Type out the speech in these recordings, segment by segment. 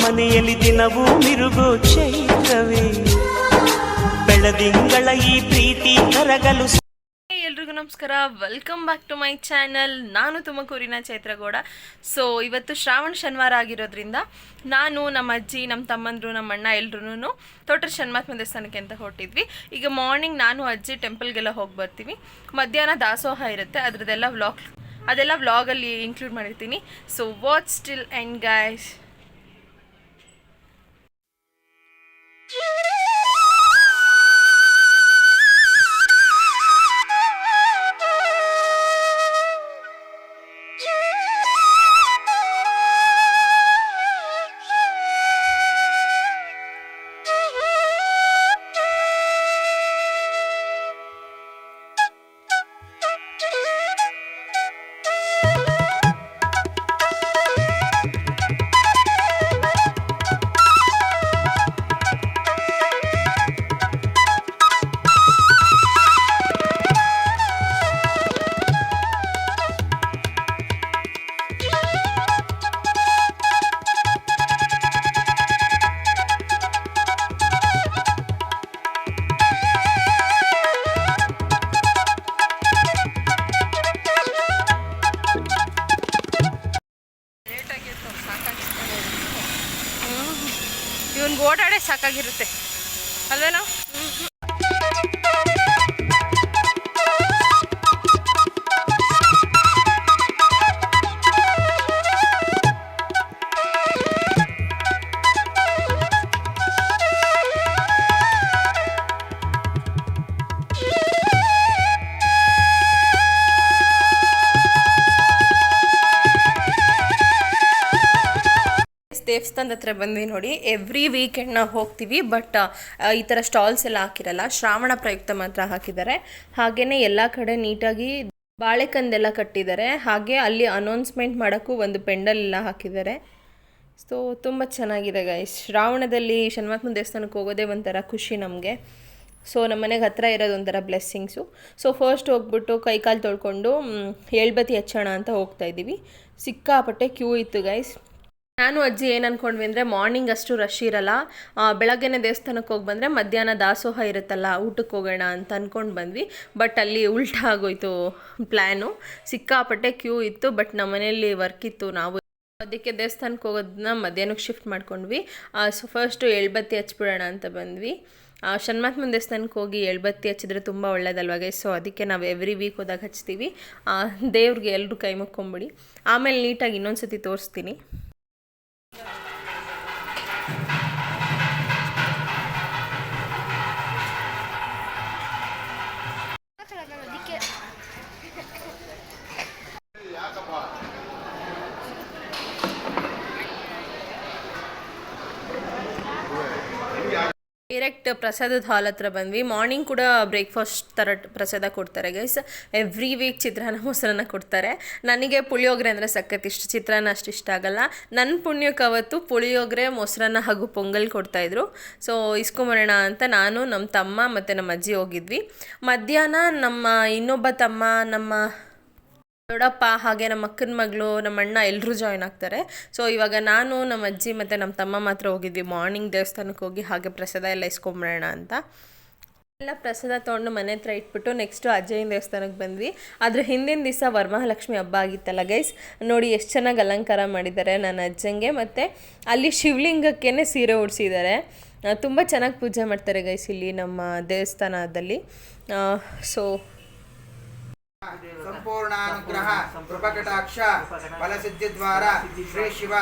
ಮನೆಯಲ್ಲಿ ದಿನವೂ ಮಿರುಗೋ ಚೈತ್ರವೇ ಬೆಳದಿಂಗಳ ಈ ಪ್ರೀತಿ ಕರಗಲು. ಎಲ್ರಿಗೂ ನಮಸ್ಕಾರ, welcome back to my channel. ನಾನು ತುಮಕೂರಿನ ಚೈತ್ರಗೌಡ. ಸೊ ಇವತ್ತು ಶ್ರಾವಣ ಶನಿವಾರ ಆಗಿರೋದ್ರಿಂದ ನಾನು, ನಮ್ಮ ಅಜ್ಜಿ, ನಮ್ಮ ತಮ್ಮಂದರು, ನಮ್ಮ ಅಣ್ಣ ಎಲ್ರೂ ತೋಟದ ಶನ್ಮಾತ್ಮ ದೇವಸ್ಥಾನಕ್ಕೆ ಅಂತ ಹೊರಟಿದ್ವಿ. ಈಗ ಮಾರ್ನಿಂಗ್ ನಾನು ಅಜ್ಜಿ ಟೆಂಪಲ್ಗೆಲ್ಲ ಹೋಗಿ ಬರ್ತೀವಿ. ಮಧ್ಯಾಹ್ನ ದಾಸೋಹ ಇರುತ್ತೆ, ಅದೆಲ್ಲ ವ್ಲಾಗಲ್ಲಿ ಇನ್ಕ್ಲೂಡ್ ಮಾಡಿರ್ತೀನಿ. So watch still end guys. ಇವನ್ಗೆ ಓಡಾಡೇ ಸಾಕಾಗಿರುತ್ತೆ ಅಲ್ವೇನೋ. ದೇವಸ್ಥಾನದ ಹತ್ರ ಬಂದ್ವಿ ನೋಡಿ. ಎವ್ರಿ ವೀಕೆಂಡ್ ನಾವು ಹೋಗ್ತೀವಿ, ಬಟ್ ಈ ಥರ ಸ್ಟಾಲ್ಸ್ ಎಲ್ಲ ಹಾಕಿರಲ್ಲ, ಶ್ರಾವಣ ಪ್ರಯುಕ್ತ ಮಾತ್ರ ಹಾಕಿದ್ದಾರೆ. ಹಾಗೆಯೇ ಎಲ್ಲ ಕಡೆ ನೀಟಾಗಿ ಬಾಳೆಕಂದೆಲ್ಲ ಕಟ್ಟಿದ್ದಾರೆ. ಹಾಗೆ ಅಲ್ಲಿ ಅನೌನ್ಸ್ಮೆಂಟ್ ಮಾಡೋಕ್ಕೂ ಒಂದು ಪೆಂಡಲ್ ಎಲ್ಲ ಹಾಕಿದ್ದಾರೆ. ಸೊ ತುಂಬ ಚೆನ್ನಾಗಿದೆ ಗೈಸ್. ಶ್ರಾವಣದಲ್ಲಿ ಶನ್ಮಾತ್ಮ ದೇವಸ್ಥಾನಕ್ಕೆ ಹೋಗೋದೇ ಒಂಥರ ಖುಷಿ ನಮಗೆ. ಸೊ ನಮ್ಮ ಮನೆಗೆ ಹತ್ತಿರ ಇರೋದು ಒಂಥರ ಬ್ಲೆಸ್ಸಿಂಗ್ಸು. ಸೊ ಫಸ್ಟ್ ಹೋಗ್ಬಿಟ್ಟು ಕೈಕಾಲು ತೊಳ್ಕೊಂಡು ಎಳ್ಬತ್ತಿ ಹಚ್ಚೋಣ ಅಂತ ಹೋಗ್ತಾಯಿದ್ದೀವಿ. ಸಿಕ್ಕಾಪಟ್ಟೆ ಕ್ಯೂ ಇತ್ತು ಗೈಸ್. ನಾನು ಅಜ್ಜಿ ಏನು ಅಂದ್ಕೊಂಡ್ವಿ ಅಂದರೆ ಮಾರ್ನಿಂಗ್ ಅಷ್ಟು ರಶ್ ಇರಲ್ಲ, ಬೆಳಗ್ಗೆನೇ ದೇವಸ್ಥಾನಕ್ಕೆ ಹೋಗಿ ಬಂದರೆ ಮಧ್ಯಾಹ್ನ ದಾಸೋಹ ಇರುತ್ತಲ್ಲ, ಊಟಕ್ಕೆ ಹೋಗೋಣ ಅಂತ ಅಂದ್ಕೊಂಡು ಬಂದ್ವಿ. ಬಟ್ ಅಲ್ಲಿ ಉಲ್ಟಾ ಆಗೋಯ್ತು ಪ್ಲ್ಯಾನು. ಸಿಕ್ಕಾಪಟ್ಟೆ ಕ್ಯೂ ಇತ್ತು. ಬಟ್ ನಮ್ಮ ಮನೆಯಲ್ಲಿ ವರ್ಕ್ ಇತ್ತು, ನಾವು ಅದಕ್ಕೆ ದೇವಸ್ಥಾನಕ್ಕೆ ಹೋಗೋದನ್ನ ಮಧ್ಯಾಹ್ನಕ್ಕೆ ಶಿಫ್ಟ್ ಮಾಡ್ಕೊಂಡ್ವಿ. ಸೊ ಫಸ್ಟು ಎಳ್ಬತ್ತಿ ಹಚ್ಬಿಡೋಣ ಅಂತ ಬಂದ್ವಿ. ಶನ್ಮಾತ್ಮ ದೇವಸ್ಥಾನಕ್ಕೆ ಹೋಗಿ ಎಳ್ಬತ್ತಿ ಹಚ್ಚಿದ್ರೆ ತುಂಬ ಒಳ್ಳೇದಲ್ವ ಗೈಸ್. ಸೊ ಅದಕ್ಕೆ ನಾವು ಎವ್ರಿ ವೀಕ್ ಹೋದಾಗ ಹಚ್ತೀವಿ. ದೇವ್ರಿಗೆ ಎಲ್ಲರೂ ಕೈ ಮುಕ್ಕೊಂಬಿಡಿ. ಆಮೇಲೆ ನೀಟಾಗಿ ಇನ್ನೊಂದು ಸತಿ ತೋರಿಸ್ತೀನಿ. ಡೈರೆಕ್ಟ್ ಪ್ರಸಾದದ ಹಾಲ್ ಹತ್ರ ಬಂದ್ವಿ. ಮಾರ್ನಿಂಗ್ ಕೂಡ ಬ್ರೇಕ್ಫಾಸ್ಟ್ ಥರ ಪ್ರಸಾದ ಕೊಡ್ತಾರೆ ಗೈಸ್. ಎವ್ರಿ ವೀಕ್ ಚಿತ್ರಾನ್ನ ಮೊಸರನ್ನ ಕೊಡ್ತಾರೆ. ನನಗೆ ಪುಳಿಯೋಗರೆ ಅಂದರೆ ಸಖತ್ ಇಷ್ಟ, ಚಿತ್ರಾನ್ನ ಅಷ್ಟು ಇಷ್ಟ ಆಗಲ್ಲ. ನನ್ನ ಪುಣ್ಯಕ್ಕೆ ಅವತ್ತು ಪುಳಿಯೋಗರೆ, ಮೊಸರನ್ನ ಹಾಗೂ ಪೊಂಗಲ್ ಕೊಡ್ತಾಯಿದ್ರು. ಸೊ ಇಸ್ಕೊಂಬರೋಣ ಅಂತ ನಾನು, ನಮ್ಮ ತಮ್ಮ ಮತ್ತು ನಮ್ಮ ಅಜ್ಜಿ ಹೋಗಿದ್ವಿ. ಮಧ್ಯಾಹ್ನ ನಮ್ಮ ಇನ್ನೊಬ್ಬ ತಮ್ಮ, ನಮ್ಮ ದೊಡ್ಡಪ್ಪ, ಹಾಗೆ ನಮ್ಮ ಅಕ್ಕನ ಮಗಳು, ನಮ್ಮ ಅಣ್ಣ ಎಲ್ಲರೂ ಜಾಯ್ನ್ ಆಗ್ತಾರೆ. ಸೊ ಇವಾಗ ನಾನು, ನಮ್ಮ ಅಜ್ಜಿ ಮತ್ತು ನಮ್ಮ ತಮ್ಮ ಮಾತ್ರ ಹೋಗಿದ್ವಿ ಮಾರ್ನಿಂಗ್ ದೇವಸ್ಥಾನಕ್ಕೆ ಹೋಗಿ ಹಾಗೆ ಪ್ರಸಾದ ಎಲ್ಲ ಇಸ್ಕೊಂಬರೋಣ ಅಂತ. ಎಲ್ಲ ಪ್ರಸಾದ ತೊಗೊಂಡು ಮನೆ ಹತ್ರ ಇಟ್ಬಿಟ್ಟು ನೆಕ್ಸ್ಟು ಅಜ್ಜಯ್ಯನ ದೇವಸ್ಥಾನಕ್ಕೆ ಬಂದ್ವಿ. ಆದರೆ ಹಿಂದಿನ ದಿವಸ ವರಮಹಾಲಕ್ಷ್ಮಿ ಹಬ್ಬ ಆಗಿತ್ತಲ್ಲ ಗೈಸ್, ನೋಡಿ ಎಷ್ಟು ಚೆನ್ನಾಗಿ ಅಲಂಕಾರ ಮಾಡಿದ್ದಾರೆ ನನ್ನ ಅಜ್ಜಂಗೆ. ಮತ್ತು ಅಲ್ಲಿ ಶಿವಲಿಂಗಕ್ಕೇ ಸೀರೆ ಉಡಿಸಿದ್ದಾರೆ. ತುಂಬ ಚೆನ್ನಾಗಿ ಪೂಜೆ ಮಾಡ್ತಾರೆ ಗೈಸ್ ಇಲ್ಲಿ ನಮ್ಮ ದೇವಸ್ಥಾನದಲ್ಲಿ. ಸೊ ಸಂಪೂರ್ಣಾನುಗ್ರಹ ಕೃಪಕಟಾಕ್ಷ ಫಲಸಿದ್ಧಿದ್ವಾರ ಶ್ರೀ ಶಿವ.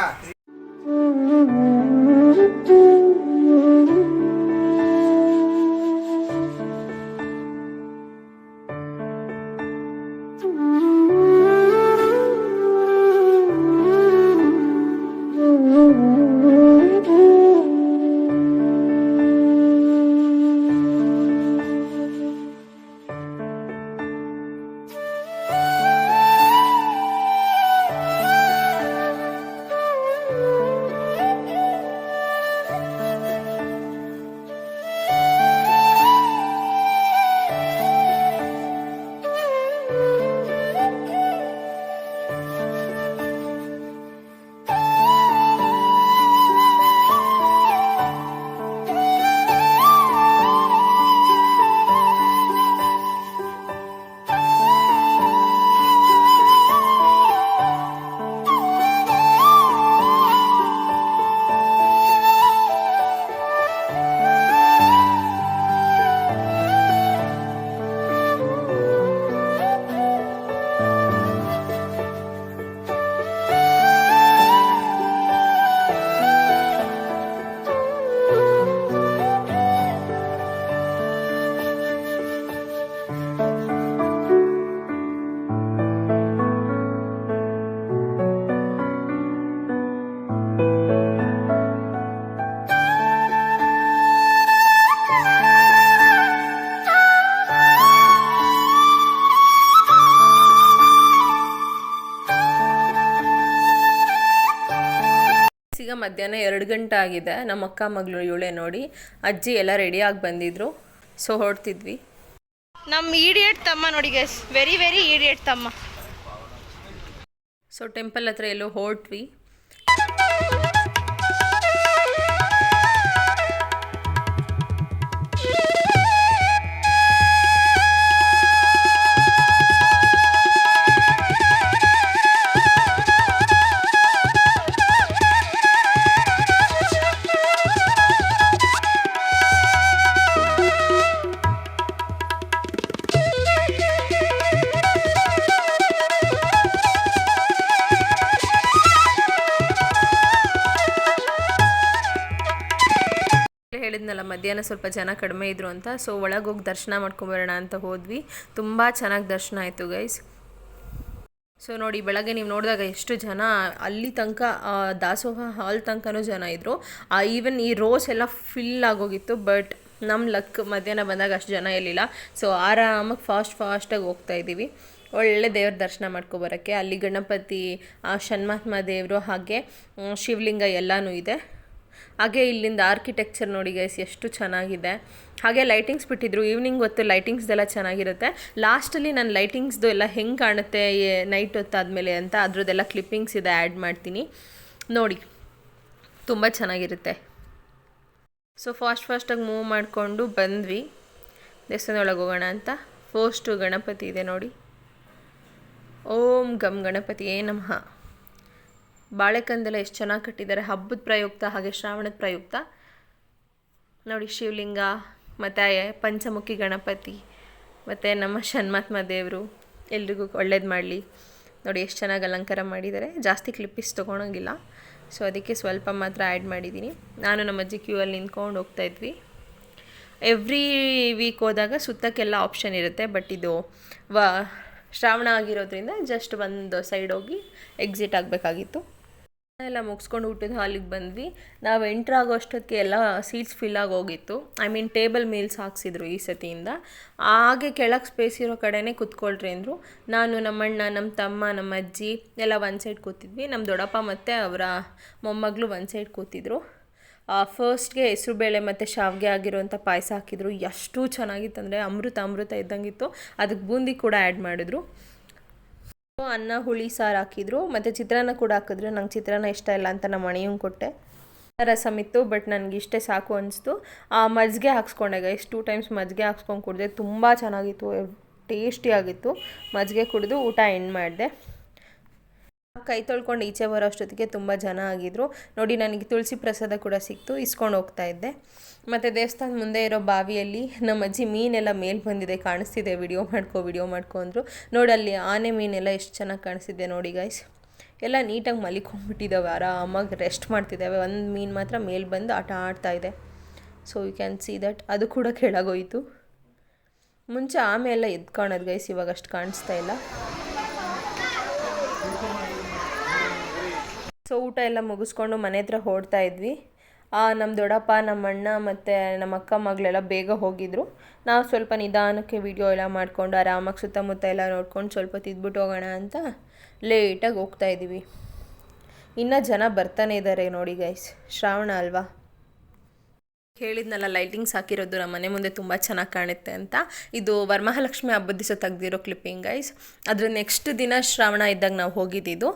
ಈಗ ಮಧ್ಯಾಹ್ನ 2 ಗಂಟೆ ಆಗಿದೆ. ನಮ್ಮ ಅಕ್ಕ ಮಗಳು ಇವಳೆ ನೋಡಿ, ಅಜ್ಜಿ ಎಲ್ಲ ರೆಡಿಯಾಗಿ ಬಂದಿದ್ರು. ಸೊ ಹೊರಡ್ತಿದ್ವಿ. ನಮ್ಮ ಈಡಿಯಟ್ ತಮ್ಮ ನೋಡಿ ಗೈಸ್, ವೆರಿ ವೆರಿ ಈಡಿಯಟ್ ತಮ್ಮ. ಸೊ ಟೆಂಪಲ್ ಹತ್ರ ಎಲ್ಲೋ ಹೊರಟ್ವಿ. ಹೇಳಿದ್ನಲ್ಲ ಮಧ್ಯಾಹ್ನ ಸ್ವಲ್ಪ ಜನ ಕಡಿಮೆ ಇದ್ರು ಅಂತ. ಸೊ ಒಳಗೆ ಹೋಗಿ ದರ್ಶನ ಮಾಡ್ಕೊಂಬರೋಣ ಅಂತ ಹೋದ್ವಿ. ತುಂಬ ಚೆನ್ನಾಗಿ ದರ್ಶನ ಆಯಿತು ಗೈಸ್. ಸೊ ನೋಡಿ, ಬೆಳಗ್ಗೆ ನೀವು ನೋಡಿದಾಗ ಎಷ್ಟು ಜನ, ಅಲ್ಲಿ ತನಕ ದಾಸೋಹ ಹಾಲ್ ತನಕನೂ ಜನ ಇದ್ದರು. ಈವನ್ ಈ ರೋಸ್ ಎಲ್ಲ ಫಿಲ್ ಆಗೋಗಿತ್ತು. ಬಟ್ ನಮ್ಮ ಲಕ್ ಮಧ್ಯಾಹ್ನ ಬಂದಾಗ ಅಷ್ಟು ಜನ ಇರಲಿಲ್ಲ. ಸೊ ಆರಾಮಾಗಿ ಫಾಸ್ಟಾಗಿ ಹೋಗ್ತಾ ಇದ್ದೀವಿ ಒಳ್ಳೆ ದೇವ್ರ ದರ್ಶನ ಮಾಡ್ಕೊಬರೋಕ್ಕೆ. ಅಲ್ಲಿ ಗಣಪತಿ, ಷಣ್ಮಾತ್ಮ ದೇವರು, ಹಾಗೆ ಶಿವಲಿಂಗ ಎಲ್ಲನೂ ಇದೆ. ಹಾಗೆ ಇಲ್ಲಿಂದ ಆರ್ಕಿಟೆಕ್ಚರ್ ನೋಡಿ ಗೈಸ್ ಎಷ್ಟು ಚೆನ್ನಾಗಿದೆ. ಹಾಗೆ ಲೈಟಿಂಗ್ಸ್ ಬಿಟ್ಟಿದ್ರು ಈವ್ನಿಂಗ್ ಹೊತ್ತು. ಲೈಟಿಂಗ್ಸ್ದೆಲ್ಲ ಚೆನ್ನಾಗಿರುತ್ತೆ. ಲಾಸ್ಟಲ್ಲಿ ನಾನು ಲೈಟಿಂಗ್ಸ್ದು ಎಲ್ಲ ಹೆಂಗೆ ಕಾಣುತ್ತೆ ನೈಟ್ ಹೊತ್ತಾದಮೇಲೆ ಅಂತ ಅದ್ರದ್ದೆಲ್ಲ ಕ್ಲಿಪ್ಪಿಂಗ್ಸ್ ಇದೆ, ಆ್ಯಡ್ ಮಾಡ್ತೀನಿ ನೋಡಿ, ತುಂಬ ಚೆನ್ನಾಗಿರುತ್ತೆ. ಸೊ ಫಾಸ್ಟಾಗಿ ಮೂವ್ ಮಾಡಿಕೊಂಡು ಬಂದ್ವಿ ದೇವಸ್ಥಾನದೊಳಗೆ ಹೋಗೋಣ ಅಂತ. ಫಸ್ಟು ಗಣಪತಿ ಇದೆ ನೋಡಿ, ಓಂ ಗಂ ಗಣಪತಿಯೇ ನಮಃ. ಬಾಳೆಕಂದೆಲ್ಲ ಎಷ್ಟು ಚೆನ್ನಾಗಿ ಕಟ್ಟಿದ್ದಾರೆ ಹಬ್ಬದ ಪ್ರಯುಕ್ತ, ಹಾಗೆ ಶ್ರಾವಣದ ಪ್ರಯುಕ್ತ ನೋಡಿ. ಶಿವಲಿಂಗ ಮತ್ತು ಪಂಚಮುಖಿ ಗಣಪತಿ ಮತ್ತು ನಮ್ಮ ಷಣ್ಮಾತ್ಮ ದೇವರು ಎಲ್ರಿಗೂ ಒಳ್ಳೇದು ಮಾಡಲಿ. ನೋಡಿ ಎಷ್ಟು ಚೆನ್ನಾಗಿ ಅಲಂಕಾರ ಮಾಡಿದ್ದಾರೆ. ಜಾಸ್ತಿ ಕ್ಲಿಪ್ಪಿಸ್ ತೊಗೊಳಂಗಿಲ್ಲ, ಸೊ ಅದಕ್ಕೆ ಸ್ವಲ್ಪ ಮಾತ್ರ ಆ್ಯಡ್ ಮಾಡಿದ್ದೀನಿ. ನಾನು ನಮ್ಮ ಅಜ್ಜಿ ಕ್ಯೂ ಅಲ್ಲಿ ನಿಂತ್ಕೊಂಡು ಹೋಗ್ತಾಯಿದ್ವಿ. ಎವ್ರಿ ವೀಕ್ ಹೋದಾಗ ಸುತ್ತಕ್ಕೆಲ್ಲ ಆಪ್ಷನ್ ಇರುತ್ತೆ. ಬಟ್ ಇದು ಶ್ರಾವಣ ಆಗಿರೋದ್ರಿಂದ ಜಸ್ಟ್ ಒಂದು ಸೈಡ್ ಹೋಗಿ ಎಕ್ಸಿಟ್ ಆಗಬೇಕಾಗಿತ್ತು. ಎಲ್ಲ ಮುಗಿಸ್ಕೊಂಡು ಊಟದ ಹಾಲಿಗೆ ಬಂದ್ವಿ. ನಾವು ಎಂಟ್ರ್ ಆಗೋ ಅಷ್ಟೊತ್ತಿಗೆ ಎಲ್ಲ ಸೀಟ್ಸ್ ಫಿಲ್ ಆಗಿ ಹೋಗಿತ್ತು. ಟೇಬಲ್ ಮೀಲ್ಸ್ ಹಾಕ್ಸಿದ್ರು ಈ ಸತಿಯಿಂದ. ಹಾಗೆ ಕೆಳಗೆ ಸ್ಪೇಸ್ ಇರೋ ಕಡೆನೇ ಕೂತ್ಕೊಳ್ರಿ ಅಂದರು. ನಾನು, ನಮ್ಮಣ್ಣ, ನಮ್ಮ ತಮ್ಮ, ನಮ್ಮ ಅಜ್ಜಿ ಎಲ್ಲ ಒಂದು ಸೈಡ್ ಕೂತಿದ್ವಿ. ನಮ್ಮ ದೊಡ್ಡಪ್ಪ ಮತ್ತು ಅವರ ಮೊಮ್ಮಗಳು ಒಂದು ಸೈಡ್ ಕೂತಿದ್ರು. ಫಸ್ಟ್ಗೆ ಹೆಸರುಬೇಳೆ ಮತ್ತು ಶಾವಿಗೆ ಆಗಿರೋಂಥ ಪಾಯಸ ಹಾಕಿದ್ರು. ಎಷ್ಟು ಚೆನ್ನಾಗಿತ್ತು ಅಂದರೆ ಅಮೃತ ಇದ್ದಂಗಿತ್ತು. ಅದಕ್ಕೆ ಬೂಂದಿ ಕೂಡ ಆ್ಯಡ್ ಮಾಡಿದ್ರು. ಅನ್ನ ಹುಳಿ ಸಾರು ಹಾಕಿದ್ರು ಮತ್ತು ಚಿತ್ರಾನ್ನ ಕೂಡ ಹಾಕಿದ್ರು. ನಂಗೆ ಚಿತ್ರಾನ್ನ ಇಷ್ಟ ಇಲ್ಲ ಅಂತ ನಮ್ಮ ಅಣಿಯಂಗೆ ಕೊಟ್ಟೆ. ರಸಮ್ ಇತ್ತು, ಬಟ್ ನನಗೆ ಇಷ್ಟೇ ಸಾಕು ಅನಿಸ್ತು. ಮಜ್ಜಿಗೆ ಹಾಕ್ಸ್ಕೊಂಡೆ ಗೈಸ್, 2 ಟೈಮ್ಸ್ ಮಜ್ಜಿಗೆ ಹಾಕ್ಸ್ಕೊಂಡು ಕುಡಿದೆ. ತುಂಬ ಚೆನ್ನಾಗಿತ್ತು, ಟೇಸ್ಟಿಯಾಗಿತ್ತು. ಮಜ್ಜಿಗೆ ಕುಡಿದು ಊಟ ಎಂಡ್ ಮಾಡಿದೆ. ಕೈ ತೊಳ್ಕೊಂಡು ಈಚೆ ಬರೋ ಅಷ್ಟೊತ್ತಿಗೆ ತುಂಬ ಜನ ಆಗಿದ್ರು ನೋಡಿ. ನನಗೆ ತುಳಸಿ ಪ್ರಸಾದ ಕೂಡ ಸಿಕ್ತು, ಇಸ್ಕೊಂಡು ಹೋಗ್ತಾ ಇದ್ದೆ. ಮತ್ತು ದೇವಸ್ಥಾನದ ಮುಂದೆ ಇರೋ ಬಾವಿಯಲ್ಲಿ ನಮ್ಮ ಅಜ್ಜಿ ಮೀನೆಲ್ಲ ಮೇಲೆ ಬಂದಿದೆ, ಕಾಣಿಸ್ತಿದೆ. ವಿಡಿಯೋ ಮಾಡ್ಕೊ ಅಂದರು ನೋಡಿ. ಅಲ್ಲಿ ಆನೆ ಮೀನೆಲ್ಲ ಎಷ್ಟು ಚೆನ್ನಾಗಿ ಕಾಣಿಸ್ತಿದೆ ನೋಡಿ ಗೈಸ್. ಎಲ್ಲ ನೀಟಾಗಿ ಮಲಿಕೊಂಡ್ಬಿಟ್ಟಿದ್ದಾವೆ, ಆರಾಮಾಗಿ ರೆಸ್ಟ್ ಮಾಡ್ತಿದ್ದಾವೆ. ಒಂದು ಮೀನು ಮಾತ್ರ ಮೇಲೆ ಬಂದು ಆಟ ಆಡ್ತಾ ಇದೆ. So you can see that. ಅದು ಕೂಡ ಕೆಳಗೋಯ್ತು. ಮುಂಚೆ ಆಮೇಲೆ ಎದ್ದು ಕಾಣೋದು ಗೈಸ್, ಇವಾಗ ಅಷ್ಟು ಕಾಣಿಸ್ತಾ ಇಲ್ಲ. ಸೊ ಊಟ ಎಲ್ಲ ಮುಗಿಸ್ಕೊಂಡು ಮನೆ ಹತ್ರ ಹೊರಡ್ತಾ ಇದ್ವಿ. ನಮ್ಮ ದೊಡ್ಡಪ್ಪ, ನಮ್ಮ ಅಣ್ಣ ಮತ್ತು ನಮ್ಮ ಅಕ್ಕ ಮಗಳೆಲ್ಲ ಬೇಗ ಹೋಗಿದ್ರು. ನಾವು ಸ್ವಲ್ಪ ನಿಧಾನಕ್ಕೆ ವಿಡಿಯೋ ಎಲ್ಲ ಮಾಡಿಕೊಂಡು ಆರಾಮಾಗಿ ಸುತ್ತಮುತ್ತ ಎಲ್ಲ ನೋಡ್ಕೊಂಡು ಸ್ವಲ್ಪ ತಿದ್ಬಿಟ್ಟು ಹೋಗೋಣ ಅಂತ ಲೇಟಾಗಿ ಹೋಗ್ತಾ ಇದ್ದೀವಿ. ಇನ್ನೂ ಜನ ಬರ್ತಾನೆ ಇದ್ದಾರೆ ನೋಡಿ ಗೈಸ್, ಶ್ರಾವಣ ಅಲ್ವಾ. ಹೇಳಿದ್ನಲ್ಲ ಲೈಟಿಂಗ್ಸ್ ಹಾಕಿರೋದು ನಮ್ಮ ಮನೆ ಮುಂದೆ ತುಂಬ ಚೆನ್ನಾಗಿ ಕಾಣುತ್ತೆ ಅಂತ. ಇದು ವರಮಹಾಲಕ್ಷ್ಮಿ ಹಬ್ಬದ ದಿವಸ ತೆಗ್ದಿರೋ ಕ್ಲಿಪ್ಪಿಂಗ್ ಗೈಸ್. ಅದ್ರ ನೆಕ್ಸ್ಟ್ ದಿನ ಶ್ರಾವಣ ಇದ್ದಾಗ ನಾವು ಹೋಗಿದ್ದಿದ್ದು.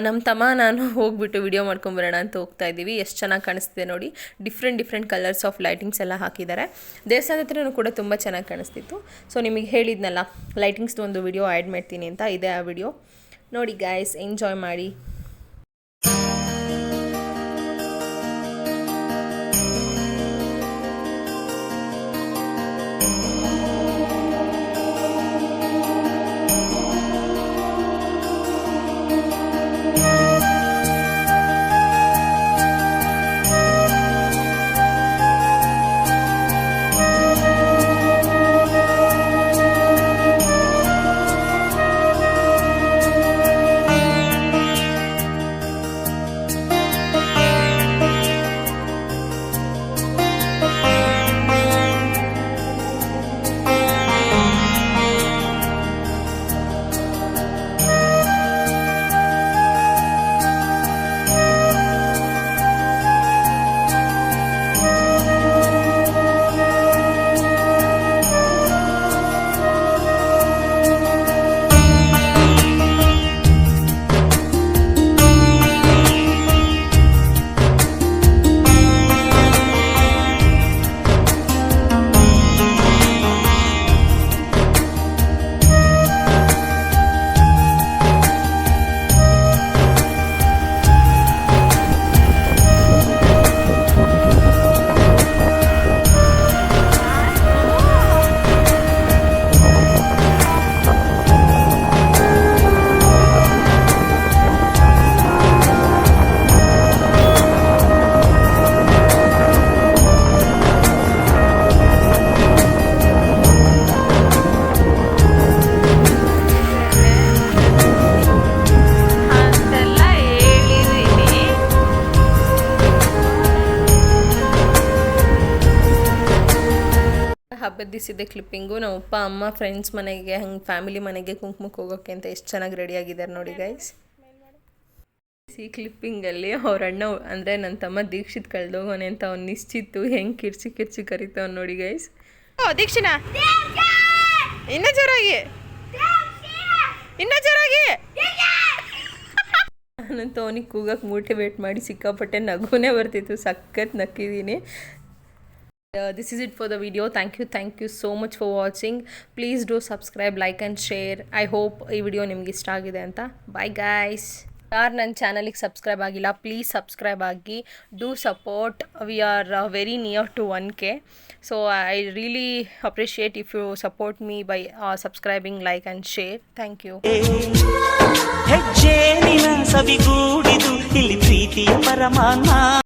ನಮ್ಮ ತಮ್ಮ ನಾನು ಹೋಗ್ಬಿಟ್ಟು ವಿಡಿಯೋ ಮಾಡ್ಕೊಂಬರೋಣ ಅಂತ ಹೋಗ್ತಾ ಇದ್ದೀವಿ. ಎಷ್ಟು ಚೆನ್ನಾಗಿ ಕಾಣಿಸ್ತಿದೆ ನೋಡಿ. ಡಿಫ್ರೆಂಟ್ ಕಲರ್ಸ್ ಆಫ್ ಲೈಟಿಂಗ್ಸ್ ಎಲ್ಲ ಹಾಕಿದ್ದಾರೆ. ದೇವಸ್ಥಾನದ ಹತ್ರನೂ ಕೂಡ ತುಂಬ ಚೆನ್ನಾಗಿ ಕಾಣಿಸ್ತಿತ್ತು. ಸೊ ನಿಮಗೆ ಹೇಳಿದ್ನಲ್ಲ ಲೈಟಿಂಗ್ಸ್ದು ಒಂದು ವಿಡಿಯೋ ಆ್ಯಡ್ ಮಾಡ್ತೀನಿ ಅಂತ, ಇದೆ ಆ ವಿಡಿಯೋ ನೋಡಿ ಗೈಸ್, ಎಂಜಾಯ್ ಮಾಡಿ. ಹಬ್ಬದ ದಿವಸದ ಕ್ಲಿಪ್ಪಿಂಗು ನಮ್ಮ ಅಪ್ಪ ಅಮ್ಮ ಫ್ರೆಂಡ್ಸ್ ಮನೆಗೆ ಹಂಗೆ ಫ್ಯಾಮಿಲಿ ಮನೆಗೆ ಕುಂಕುಮಕ್ಕೆ ಹೋಗೋಕ್ಕೆ ಅಂತ ಎಷ್ಟು ಚೆನ್ನಾಗಿ ರೆಡಿಯಾಗಿದ್ದಾರೆ ನೋಡಿ ಗೈಸ್. ಈ ಕ್ಲಿಪ್ಪಿಂಗಲ್ಲಿ ಅವ್ರ ಅಣ್ಣ ಅಂದರೆ ನನ್ನ ತಮ್ಮ ದೀಕ್ಷಿತ್ ಕಳೆದೋಗೋನೆ ಅಂತ ಅವ್ನು ನಿಶ್ಚಿತ್ತು ಹೆಂಗೆ ಕಿರ್ಚಿ ಕರಿತಾವ್ ನೋಡಿ ಗೈಸ್. ದೀಕ್ಷಿನ ಇನ್ನೂ ಜೋರಾಗಿ ನಾನಂತೂ ಅವನಿಗೆ ಕೂಗಕ್ಕೆ ಮೋಟಿವೇಟ್ ಮಾಡಿ ಸಿಕ್ಕಾಪಟ್ಟೆ ನಗುನೇ ಬರ್ತಿತ್ತು, ಸಖತ್ ನಕ್ಕಿದ್ದೀನಿ. This is it for the video. Thank you so much for watching. Please do subscribe, like and share. I hope ಈ ವಿಡಿಯೋ ನಿಮ್ಗೆ ಇಷ್ಟ ಆಗಿದೆ ಅಂತ. Bye guys. ಯಾರು ನನ್ನ ಚಾನಲಿಗೆ ಸಬ್ಸ್ಕ್ರೈಬ್ ಆಗಿಲ್ಲ ಪ್ಲೀಸ್ ಸಬ್ಸ್ಕ್ರೈಬ್ ಆಗಿ, do support. We are very near to 1K, so I really appreciate if you support me by subscribing, like and share. Thank you. ಹೆಜ್ಜೇನಿನ ಸವಿಗೂಡಿದು ಇಲ್ಲಿ ಪ್ರೀತಿಯ ಪರಮಾನ.